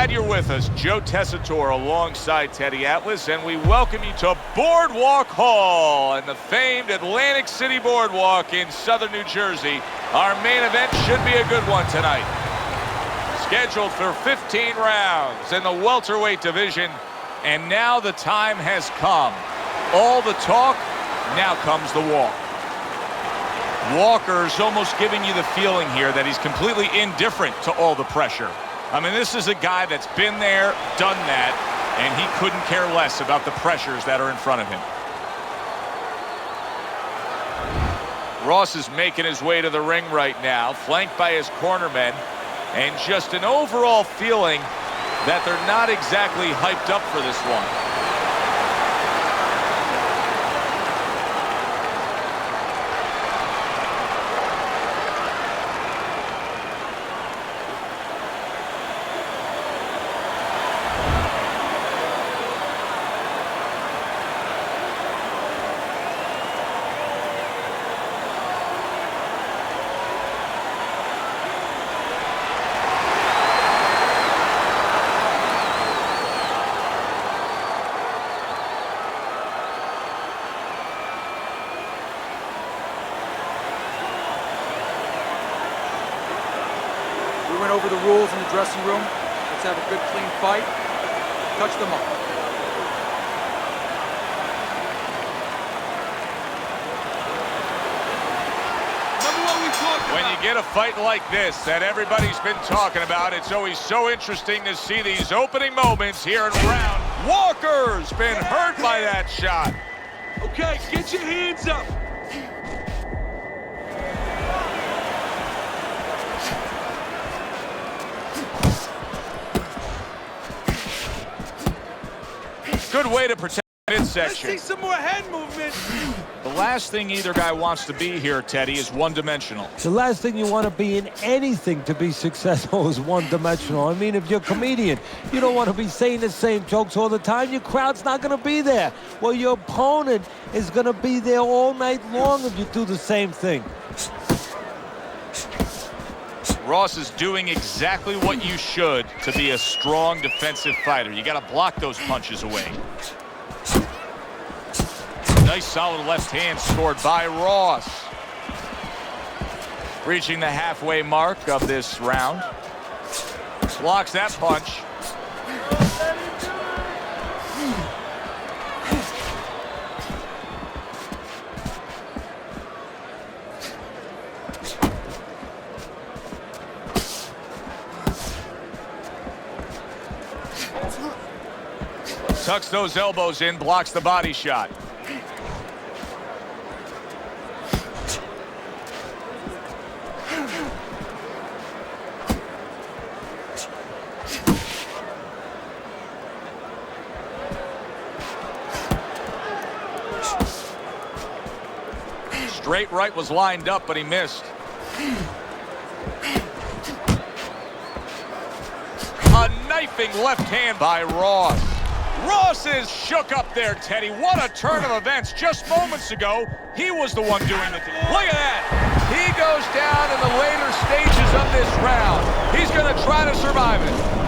glad you're with us. Joe Tessitore alongside Teddy Atlas, and we welcome you to Boardwalk Hall and the famed Atlantic City Boardwalk in southern New Jersey. Our main event should be a good one tonight. Scheduled for 15 rounds in the welterweight division, and now the time has come. All the talk, now comes the walk. Walker's almost giving you the feeling here that he's completely indifferent to all the pressure. I mean, this is a guy that's been there, done that, and he couldn't care less about the pressures that are in front of him. Ross is making his way to the ring right now, flanked by his cornermen, and just an overall feeling that they're not exactly hyped up for this one. We went over the rules in the dressing room. Let's have a good, clean fight. Touch them up. When you get a fight like this that everybody's been talking about, it's always so interesting to see these opening moments here in round. Walker's been hurt by that shot. Okay, get your hands up. Good way to protect midsection. Let's see some more head movement. The last thing either guy wants to be here, Teddy, is one-dimensional. The last thing you want to be in anything to be successful is one-dimensional. I mean, if you're a comedian, you don't want to be saying the same jokes all the time. Your crowd's not going to be there. Well, your opponent is going to be there all night long if you do the same thing. Ross is doing exactly what you should to be a strong defensive fighter. You got to block those punches away. Nice solid left hand scored by Ross. Reaching the halfway mark of this round. Blocks that punch. Tucks those elbows in, blocks the body shot. Straight right was lined up, but he missed. A knifing left hand by Ross. Ross is shook up there, Teddy. What a turn of events. Just moments ago, he was the one doing the thing. Look at that. He goes down in the later stages of this round. He's going to try to survive it.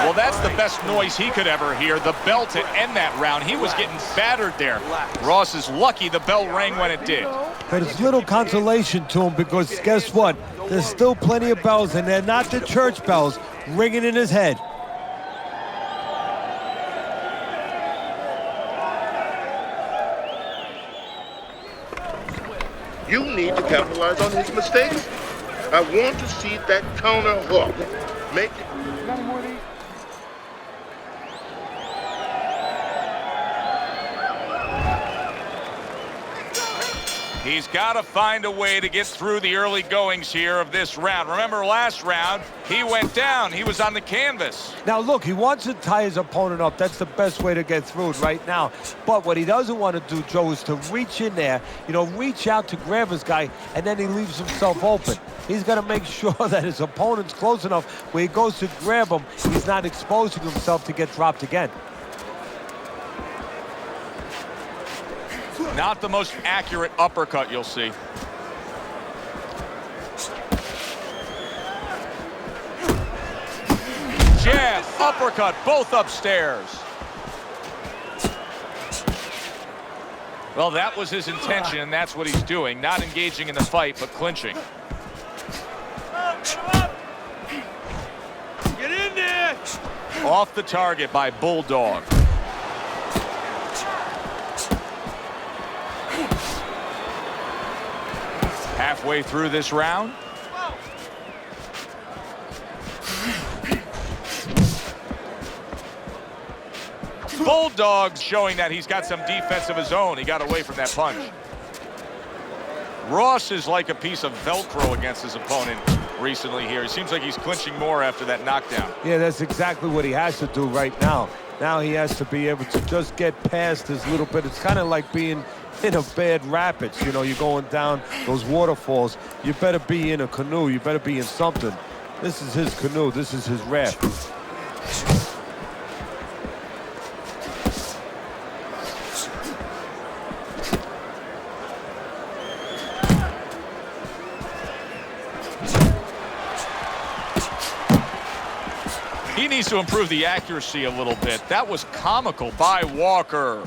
Well, that's the best noise he could ever hear. The bell to end that round. He was getting battered there. Ross is lucky the bell rang when it did. But it's little consolation to him because guess what? There's still plenty of bells, and they're not the church bells ringing in his head. You need to capitalize on his mistakes. I want to see that counter hook. Make it. He's got to find a way to get through the early goings here of this round. Remember last round, he went down. He was on the canvas. Now, look, he wants to tie his opponent up. That's the best way to get through it right now. But what he doesn't want to do, Joe, is to reach in there, reach out to grab his guy, and then he leaves himself open. He's got to make sure that his opponent's close enough where he goes to grab him, he's not exposing himself to get dropped again. Not the most accurate uppercut you'll see. Jab, uppercut, both upstairs. Well, that was his intention, and that's what he's doing. Not engaging in the fight, but clinching. Get in there! Off the target by Bulldog. Halfway through this round. Bulldog's showing that he's got some defense of his own. He got away from that punch. Ross is like a piece of Velcro against his opponent recently here. He seems like he's clinching more after that knockdown. Yeah, that's exactly what he has to do right now. Now he has to be able to just get past this little bit. It's kind of like being in a bad rapids. You're going down those waterfalls. You better be in a canoe. You better be in something. This is his canoe. This is his raft. He needs to improve the accuracy a little bit. That was comical by Walker.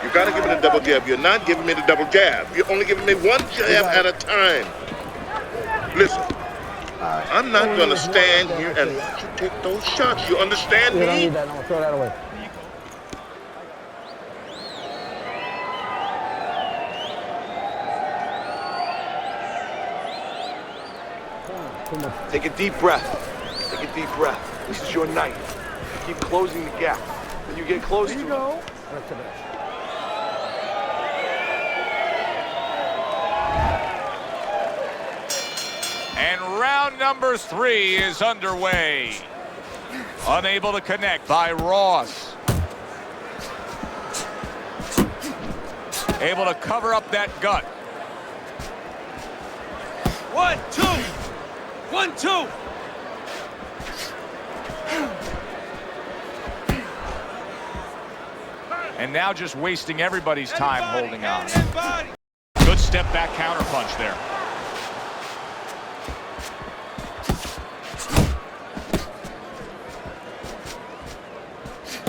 You gotta give me the double jab. You're not giving me the double jab. You're only giving me one jab at a time. Listen, I'm not gonna stand here and watch you take those shots. You understand me? You don't need that. No, throw that away. Take a deep breath. Take a deep breath. This is your night. Keep closing the gap. When you get close to it. Back to that. And round number 3 is underway. Unable to connect by Ross. Able to cover up that gut. 1, 2. 1, 2. And now just wasting everybody's time holding on. Good step back counter punch there.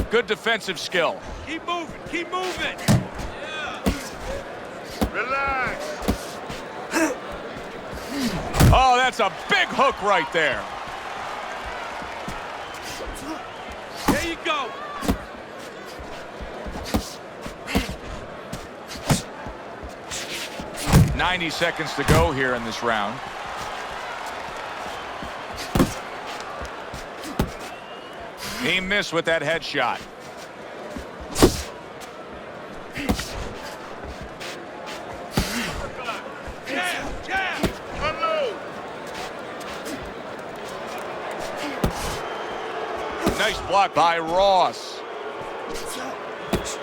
Good defensive skill. Keep moving. Keep moving. Relax. Oh, that's a big hook right there. There you go. .90 seconds to go here in this round. He missed with that headshot. Jab, jab. Unload. Nice block by Ross.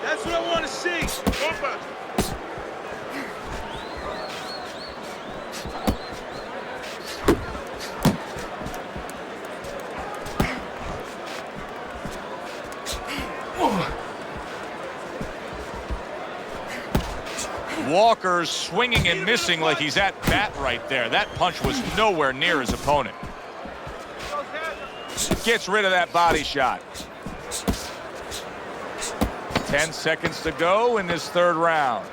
That's what I want to see. Over. Walker's swinging and missing like he's at bat right there. That punch was nowhere near his opponent. Gets rid of that body shot. 10 seconds to go in this third round.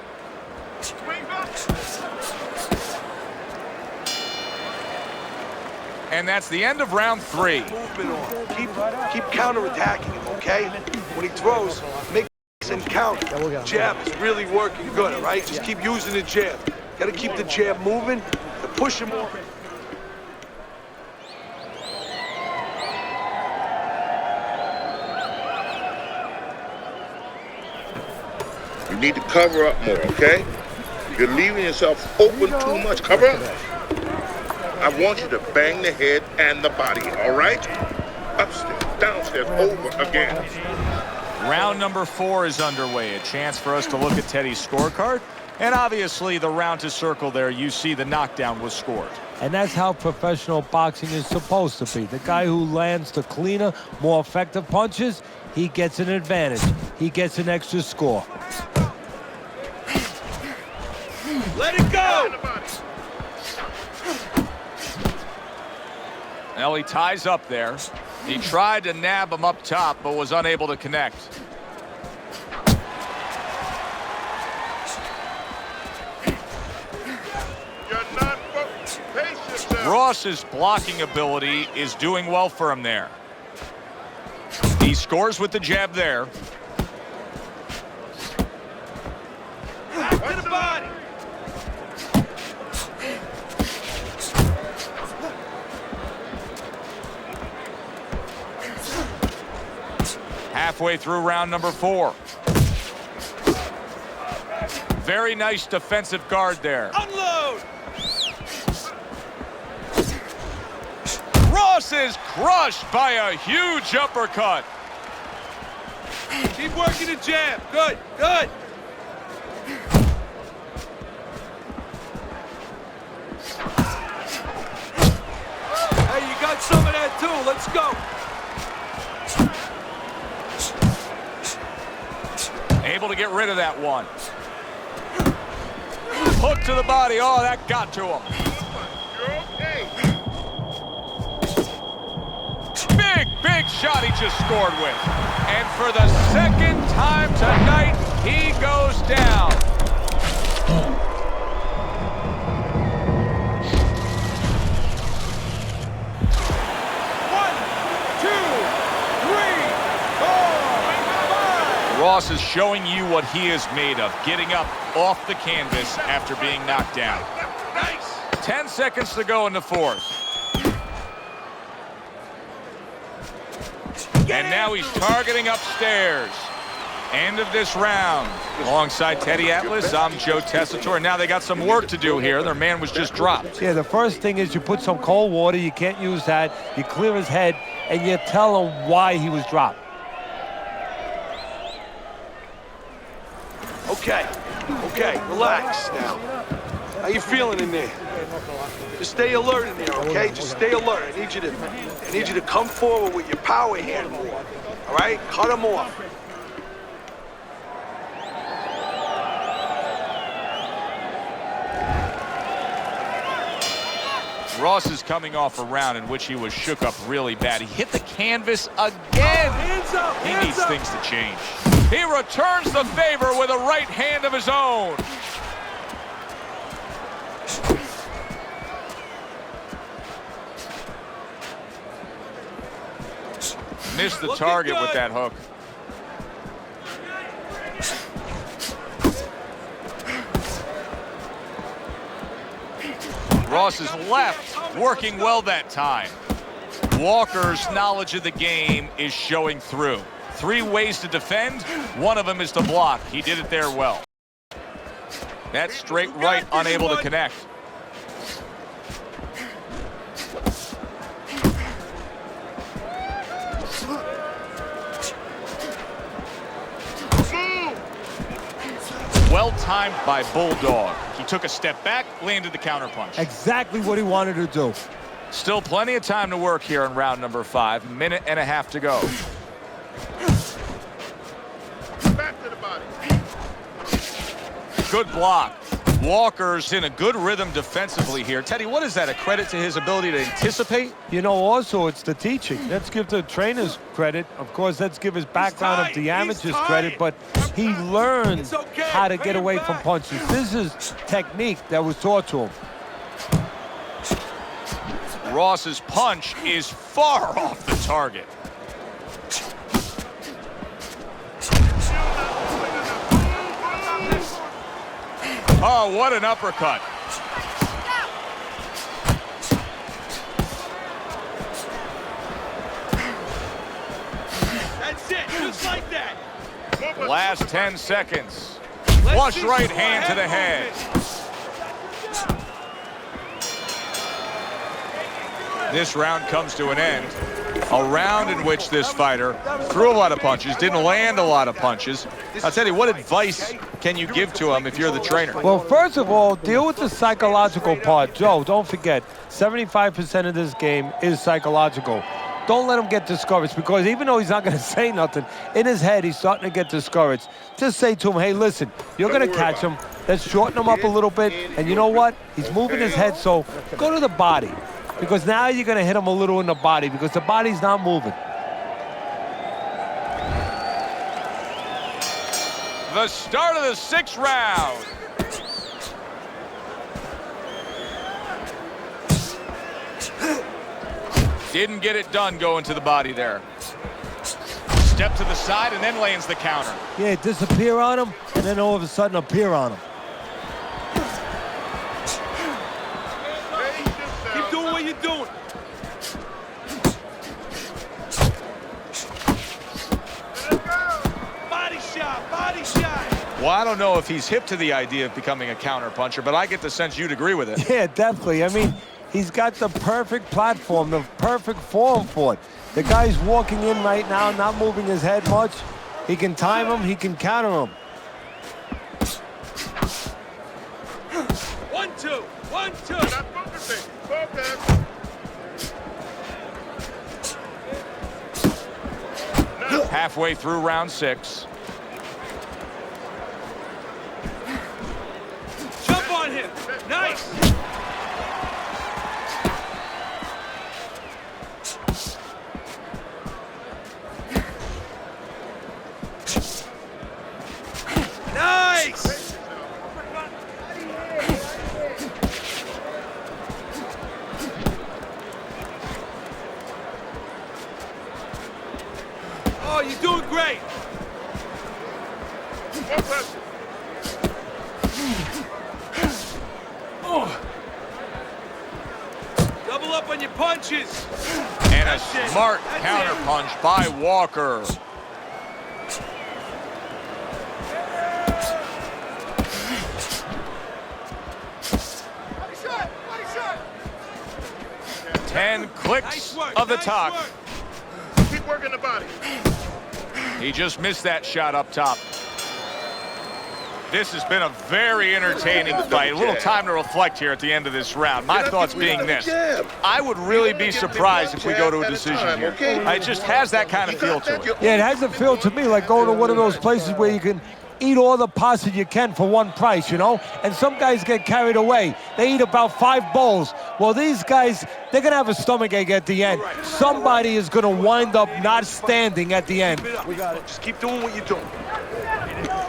And that's the end of round 3. Movement on. Keep counterattacking him, okay? When he throws, make him count. Jab is really working good, all right? Just keep using the jab. Gotta keep the jab moving to push him over. You need to cover up more, okay? You're leaving yourself open too much. Cover up. I want you to bang the head and the body, all right? Upstairs, downstairs, over again. Round number 4 is underway. A chance for us to look at Teddy's scorecard. And obviously, the round to circle there, you see the knockdown was scored. And that's how professional boxing is supposed to be. The guy who lands the cleaner, more effective punches, he gets an advantage. He gets an extra score. Let it go! Now he ties up there. He tried to nab him up top, but was unable to connect. Ross's blocking ability is doing well for him there. He scores with the jab there. Right to the body. Halfway through round number 4. Very nice defensive guard there. Unload! Ross is crushed by a huge uppercut. Keep working the jab. Good, good. Hey, you got some of that too. Let's go. Able to get rid of that one. Hook to the body. Oh, that got to him. You're okay. Big shot he just scored with. And for the second time tonight, he goes down. Ross is showing you what he is made of, getting up off the canvas after being knocked down. Nice. 10 seconds to go in the 4th. And now he's targeting upstairs. End of this round. Alongside Teddy Atlas, I'm Joe Tessitore. Now they got some work to do here. Their man was just dropped. Yeah, the first thing is you put some cold water. You can't use that. You clear his head, and you tell him why he was dropped. Okay, relax now. How you feeling in there? Just stay alert in there, okay? Just stay alert. I need you to come forward with your power hand more. All right? Cut him off. Ross is coming off a round in which he was shook up really bad. He hit the canvas again. Hands up, He hands needs up. things to change. He returns the favor with a right hand of his own. Missed the target with that hook. Ross's left working well that time. Walker's knowledge of the game is showing through. 3 ways to defend. One of them is to block. He did it there well. That straight right unable to connect. Well timed by Bulldog. He took a step back, landed the counterpunch. Exactly what he wanted to do. Still plenty of time to work here in round number 5. Minute and a half to go. Back to the body. Good block. Walker's in a good rhythm defensively here. Teddy, what is that? A credit to his ability to anticipate? You know, also, it's the teaching. Let's give the trainers credit. Of course, let's give his background of the amateurs credit, but he learned how to get away from punches. This is technique that was taught to him. Ross's punch is far off the target. Oh, what an uppercut. That's it, just like that. Last 10 seconds. Flush right hand to the head. This round comes to an end. A round in which this fighter threw a lot of punches, didn't land a lot of punches. I'll tell you, what advice can you give to him if you're the trainer? Well, first of all, deal with the psychological part. Joe, don't forget, 75% of this game is psychological. Don't let him get discouraged, because even though he's not going to say nothing, in his head, he's starting to get discouraged. Just say to him, hey, listen, you're going to catch him. Let's shorten him up a little bit. And you know what? He's moving his head, so go to the body. Because now you're going to hit him a little in the body, because the body's not moving. The start of the 6th round. Didn't get it done going to the body there. Step to the side and then lands the counter. Yeah, disappear on him, and then all of a sudden appear on him. Keep doing what you're doing. Body shot, body shot. Well, I don't know if he's hip to the idea of becoming a counter puncher, but I get the sense you'd agree with it. Yeah, definitely. I mean, he's got the perfect platform, the perfect form for it. The guy's walking in right now, not moving his head much. He can time him, he can counter him. 1, 2, 1, 2. Not focusing. Focus. Halfway through round 6. Jump on him. Nice. Nice. Oh, you're doing great. Double up on your punches. And a smart counter punch by Walker. Body shot, body shot. 10 clicks Nice work, of the nice talk. work. Keep working the body. He just missed that shot up top. This has been a very entertaining fight. A little time to reflect here at the end of this round. My thoughts being this: I would really be surprised if we go to a decision here. It just has that kind of feel to it. Yeah, it has a feel to me like going to one of those places where you can eat all the pasta you can for one price, you know? And some guys get carried away. They eat about 5 bowls. Well, these guys, they're going to have a stomachache at the end. Somebody is going to wind up not standing at the end. We got it. Just keep doing what you're doing.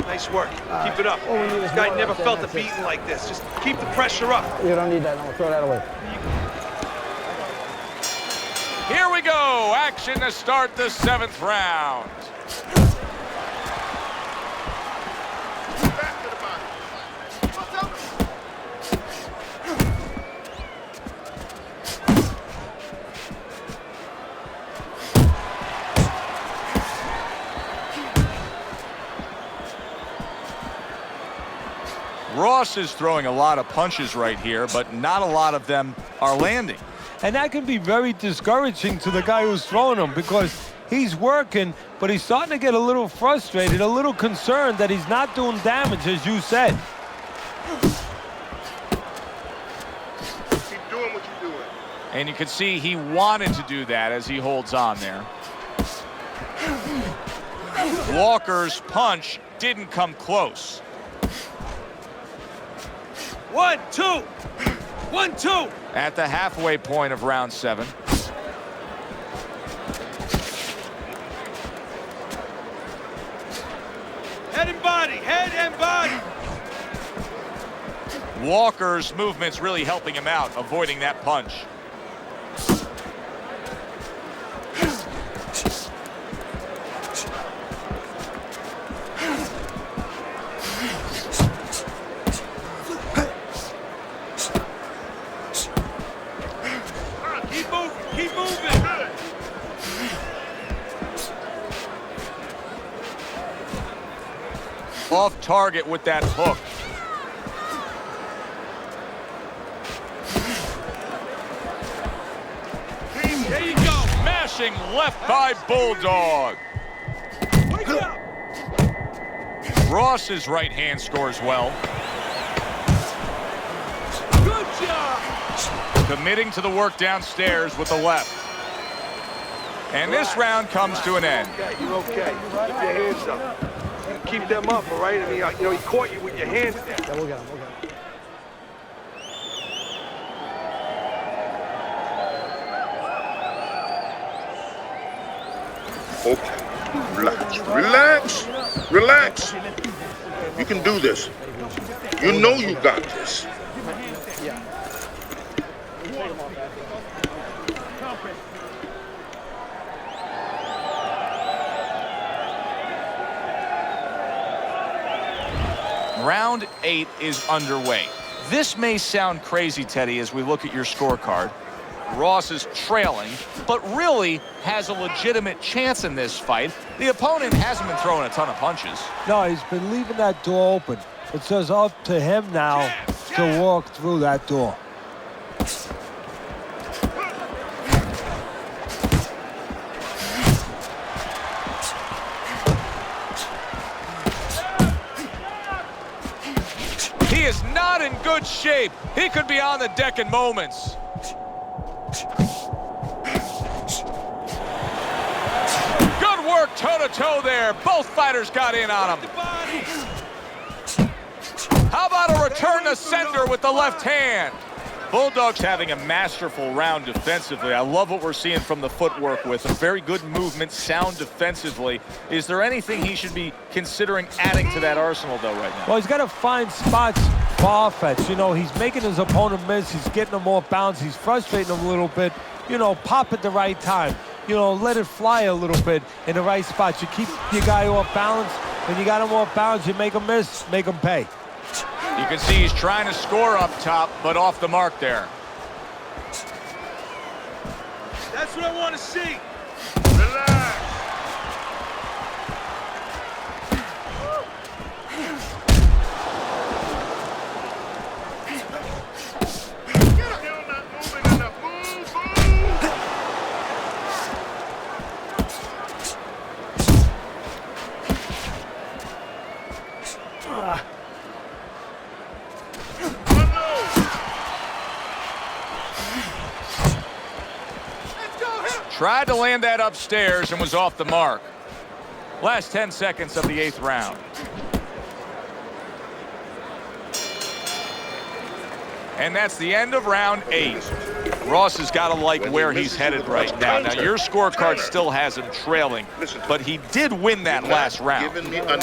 Nice work. Keep it up. This guy never felt a beating like this. Just keep the pressure up. You don't need that. No, throw that away. Here we go. Action to start the 7th round. Back to the body. Ross is throwing a lot of punches right here, but not a lot of them are landing. And that can be very discouraging to the guy who's throwing them, because he's working, but he's starting to get a little frustrated, a little concerned that he's not doing damage, as you said. Keep doing what you're doing. And you can see he wanted to do that as he holds on there. Walker's punch didn't come close. 1, 2. 1, 2. At the halfway point of round 7. Head and body. Head and body. Walker's movement's really helping him out, avoiding that punch. Keep moving. Keep moving. Off target with that hook. There you go. Smashing left by Bulldog. Wake up. Ross's right hand scores well. Good job. Committing to the work downstairs with the left. And this round comes to an end. Okay, you're okay. Keep your hands up. You keep them up, all right? I mean, you know, he caught you with your hands there. Yeah, we'll get him. We'll get him. Okay, relax, relax, relax. You can do this. You know you got this. Round 8 is underway. This may sound crazy, Teddy, as we look at your scorecard. Ross is trailing, but really has a legitimate chance in this fight. The opponent hasn't been throwing a ton of punches. No, he's been leaving that door open. It's just up to him now to walk through that door. He is not in good shape. He could be on the deck in moments. Good work toe-to-toe there. Both fighters got in on him. How about a return to sender with the left hand? Bulldog's having a masterful round defensively. I love what we're seeing from the footwork with a very good movement, sound defensively. Is there anything he should be considering adding to that arsenal, though, right now? Well, he's got to find spots for offense. You know, he's making his opponent miss. He's getting him off balance. He's frustrating him a little bit. You know, pop at the right time. You know, let it fly a little bit in the right spots. You keep your guy off balance. When you got him off balance, you make him miss, make him pay. You can see he's trying to score up top, but off the mark there. That's what I want to see. Relax. Still not moving enough. Move, move. Tried to land that upstairs and was off the mark. Last 10 seconds of the 8th round. And that's the end of round 8. Ross has got to like where he's headed right now. Now, your scorecard still has him trailing, but he did win that last round.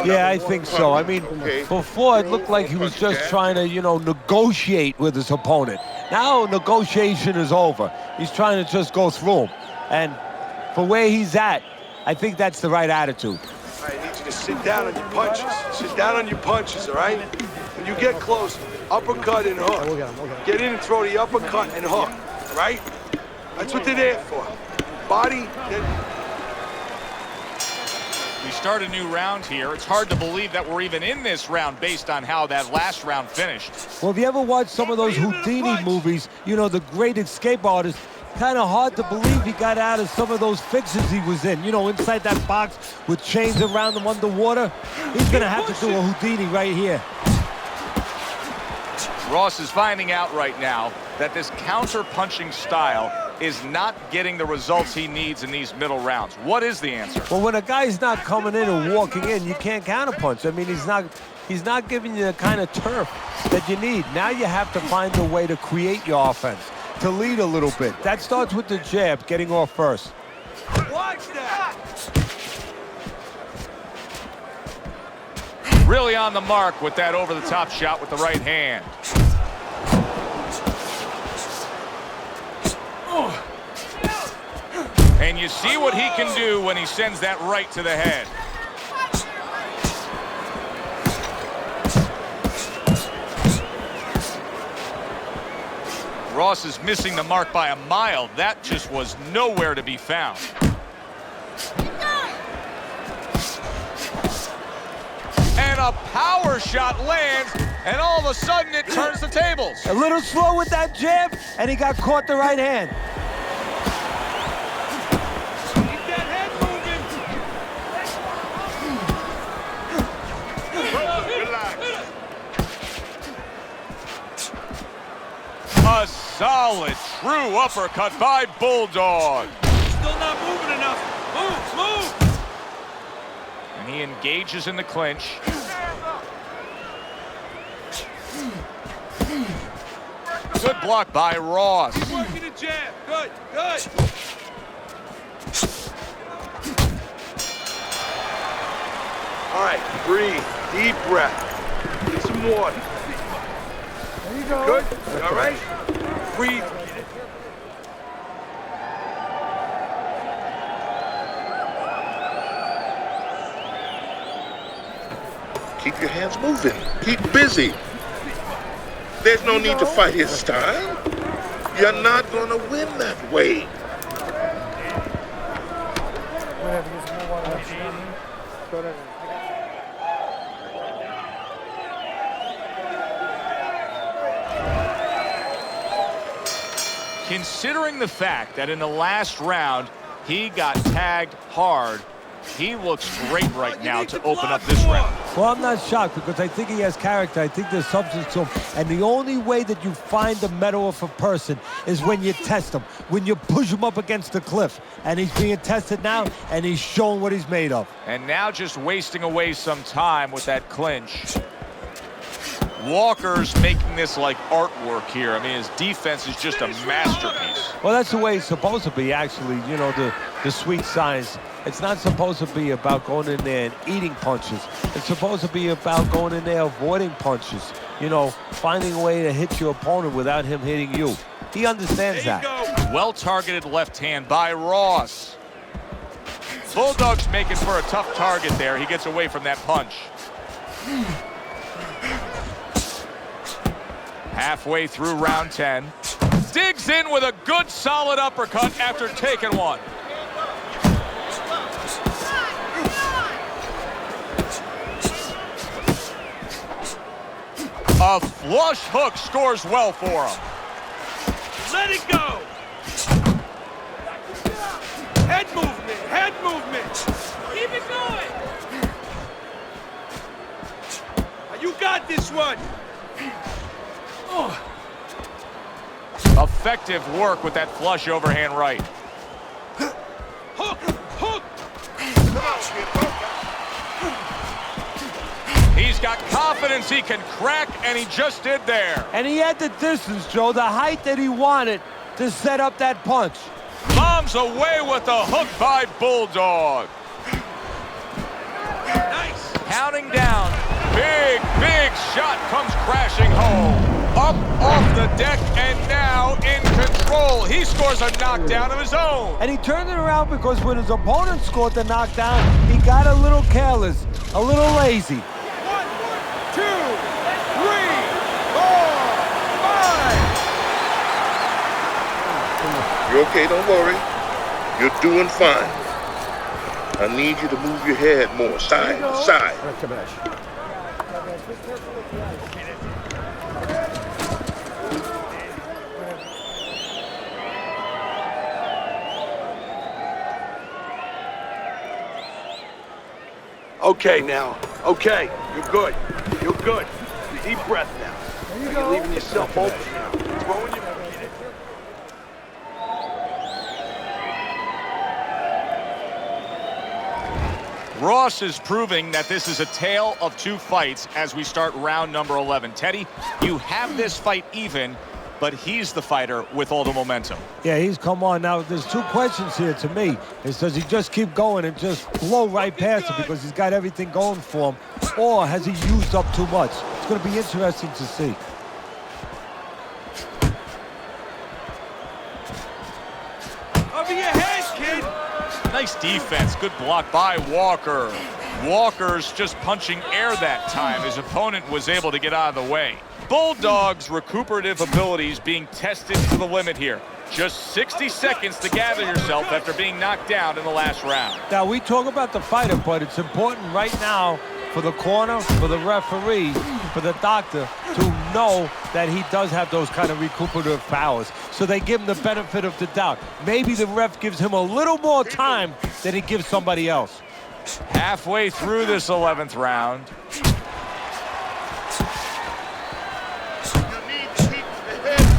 Yeah, I think so. I mean, before it looked like he was just trying to, you know, negotiate with his opponent. Now negotiation is over. He's trying to just go through him. And for where he's at, I think that's the right attitude. All right, I need you to sit down on your punches. Sit down on your punches, all right? When you get close, uppercut and hook. We'll get him. We'll get him. Get in and throw the uppercut and hook, all right? That's what they're there for. Body, then... We start a new round here. It's hard to believe that we're even in this round based on how that last round finished. Well, if you ever watch some of those Houdini movies, you know, the great escape artist, kind of hard to believe he got out of some of those fixes he was in. You know, inside that box with chains around him underwater. He's going to have to do a Houdini right here. Ross is finding out right now that this counter-punching style is not getting the results he needs in these middle rounds. What is the answer? Well, when a guy's not coming in and walking in, you can't counterpunch. I mean, he's not giving you the kind of turf that you need. Now you have to find a way to create your offense, to lead a little bit. That starts with the jab, getting off first. Watch that! Really on the mark with that over-the-top shot with the right hand. And you see what he can do when he sends that right to the head. Ross is missing the mark by a mile. That just was nowhere to be found. And a power shot lands, and all of a sudden it turns the tables. A little slow with that jab, and he got caught the right hand. Keep that head moving. Relax. A solid, true uppercut by Bulldog. Still not moving enough. Move. And he engages in the clinch. Good block by Ross. Keep working the jab. Good. All right, breathe. Deep breath. Get some water. There you go. Good? You all right? Breathe. Keep your hands moving. Keep busy. There's no need to fight his style. You're not going to win that way. Considering the fact that in the last round he got tagged hard, he looks great right now to open up this round. Well, I'm not shocked because I think he has character. I think there's substance to him. And the only way that you find the metal of a person is when you test him, when you push him up against the cliff. And he's being tested now, and he's showing what he's made of. And now just wasting away some time with that clinch. Walker's making this like artwork here. I mean, his defense is just a masterpiece. Well, that's the way it's supposed to be, actually. You know, the sweet science. It's not supposed to be about going in there and eating punches. It's supposed to be about going in there avoiding punches. You know, finding a way to hit your opponent without him hitting you. He understands that. Well-targeted left hand by Ross. Bulldog's making for a tough target there. He gets away from that punch. Halfway through round 10. Digs in with a good solid uppercut after taking one. A flush hook scores well for him. Let it go. Head movement. Keep it going. You got this one. Effective work with that flush overhand right. Hook. He's got confidence he can crack, and he just did there. And he had the distance, Joe, the height that he wanted to set up that punch. Bombs away with a hook by Bulldog. Nice. Counting down. Big shot comes crashing home. Up off the deck and now in control. He scores a knockdown of his own. And he turned it around because when his opponent scored the knockdown, he got a little careless, a little lazy. 1, 2, 3, 4, 5. You're okay, don't worry. You're doing fine. I need you to move your head more, side to side. Okay now. Okay. You're good. Deep breath now. You're leaving yourself open now. Throwing your... Ross is proving that this is a tale of two fights as we start round number 11. Teddy, you have this fight even, but he's the fighter with all the momentum. Yeah, he's come on. Now, there's two questions here to me. Does he just keep going and just blow right past it because he's got everything going for him, or has he used up too much? It's going to be interesting to see. Over your head, kid. Nice defense. Good block by Walker. Walker's just punching air that time. His opponent was able to get out of the way. Bulldog's recuperative abilities being tested to the limit here. Just 60 seconds to gather yourself after being knocked down in the last round. Now, we talk about the fighter, but it's important right now for the corner, for the referee, for the doctor to know that he does have those kind of recuperative powers. So they give him the benefit of the doubt. Maybe the ref gives him a little more time than he gives somebody else. Halfway through this 11th round.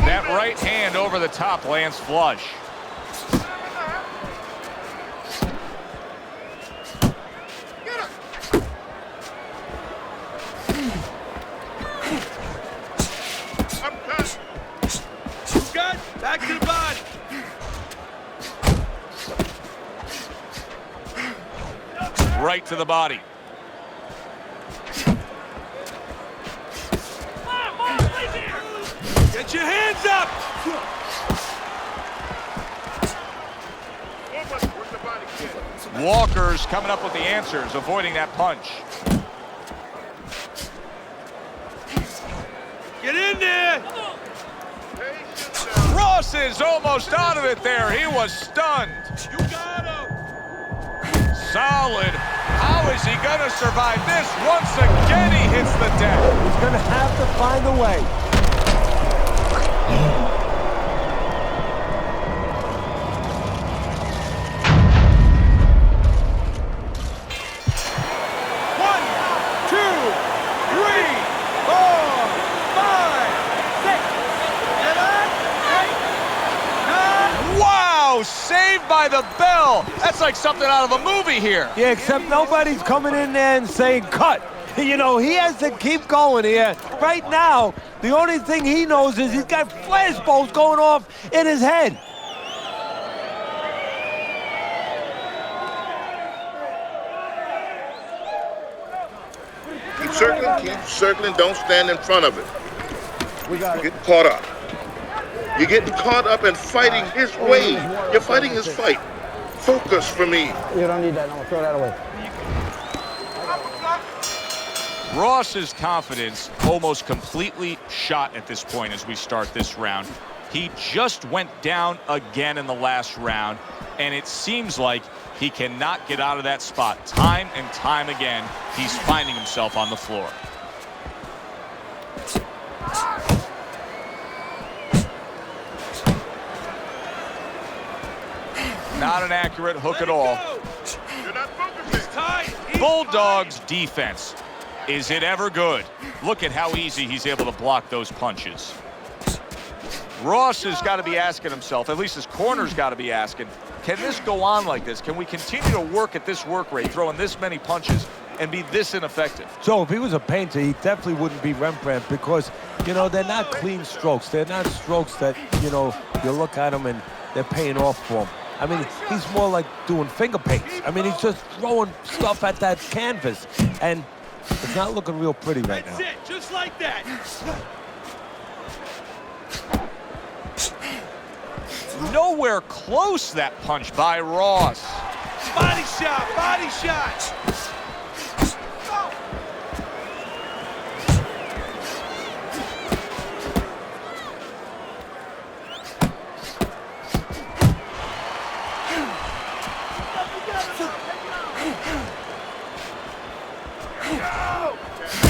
That right hand over the top lands flush. Good. Back to the body. Right to the body. Get your hands up. Walker's coming up with the answers, avoiding that punch. Get in there. Ross is almost out of it there. He was stunned. You got him. Solid. How is he going to survive this? Once again, he hits the deck. He's going to have to find a way. Saved by the bell. That's like something out of a movie here. Yeah, except nobody's coming in there and saying cut. You know, he has to keep going here. Right now, the only thing he knows is he's got flashballs going off in his head. Keep circling, don't stand in front of it. You get caught up. You're getting caught up in fighting his way. You're fighting his fight. Focus for me. You don't need that. No, throw that away. Ross's confidence almost completely shot at this point as we start this round. He just went down again in the last round, and it seems like he cannot get out of that spot. Time and time again, he's finding himself on the floor. Not an accurate hook at all. You're not focusing. Bulldog's defense. Is it ever good? Look at how easy he's able to block those punches. Ross has got to be asking himself, at least his corner's got to be asking, can this go on like this? Can we continue to work at this work rate, throwing this many punches, and be this ineffective? So if he was a painter, he definitely wouldn't be Rembrandt because, you know, they're not clean strokes. They're not strokes that, you know, you look at them and they're paying off for him. I mean, he's more like doing finger paints. I mean, he's just throwing stuff at that canvas, and it's not looking real pretty right now. That's it, just like that. Nowhere close, that punch by Ross. Body shot, body shot.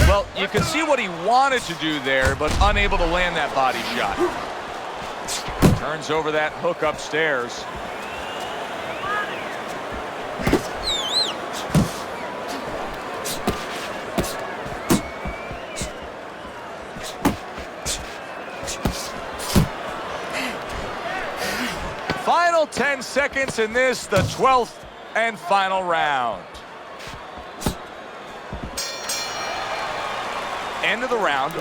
Well, you can see what he wanted to do there, but unable to land that body shot. Turns over that hook upstairs. Final 10 seconds in this, the 12th and final round. End of the round,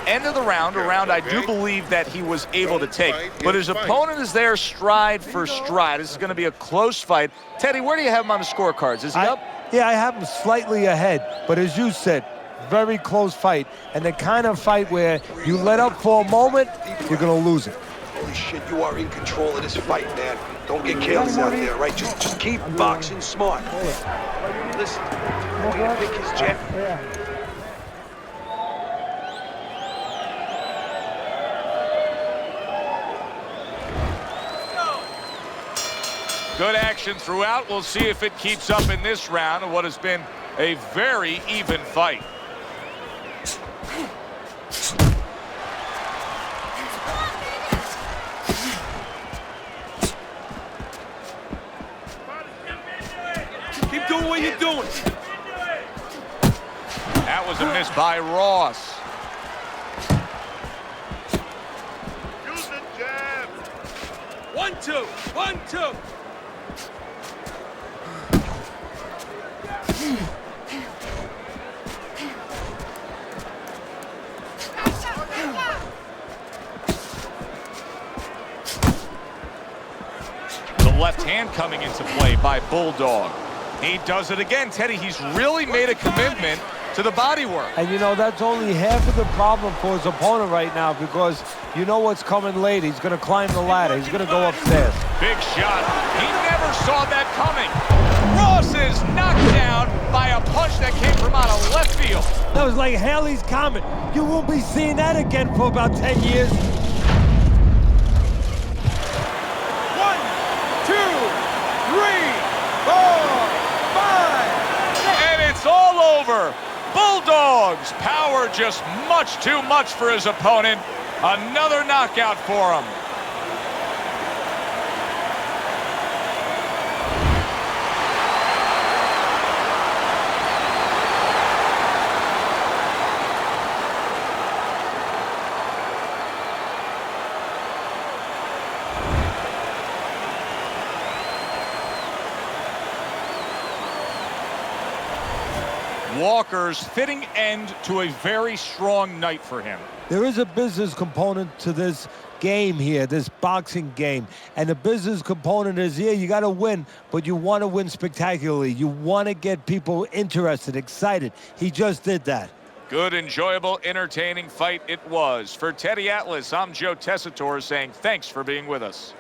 end of the round, a round I do believe that he was able to take. But his opponent is there stride for stride. This is going to be a close fight. Teddy, where do you have him on the scorecards? Is he up? Yeah, I have him slightly ahead. But as you said, very close fight. And the kind of fight where you let up for a moment, you're going to lose it. Holy shit, you are in control of this fight, man. Don't get careless out there, right? Just keep boxing smart. Listen, we're gonna pick his jab. Good action throughout. We'll see if it keeps up in this round of what has been A very even fight. Keep doing what you're doing. That was a miss by Ross. Use the jab. 1-2. 1-2. The left hand coming into play by Bulldog. He does it again, Teddy. He's really made a commitment to the body work. And you know, that's only half of the problem for his opponent right now, because you know what's coming late. He's going to climb the ladder. He's going to go upstairs. Big shot. He never saw that coming. Ross is knocked down by a punch that came from out of left field. That was like Haley's Comet. You won't be seeing that again for about 10 years. 1, 2, 3, 4, 5. And it's all over. Bulldog's power just much too much for his opponent. Another knockout for him. Walker's fitting end to a very strong night for him. There is a business component to this game here, this boxing game. And the business component is, yeah, you got to win, but you want to win spectacularly. You want to get people interested, excited. He just did that. Good, enjoyable, entertaining fight it was. For Teddy Atlas, I'm Joe Tessitore saying thanks for being with us.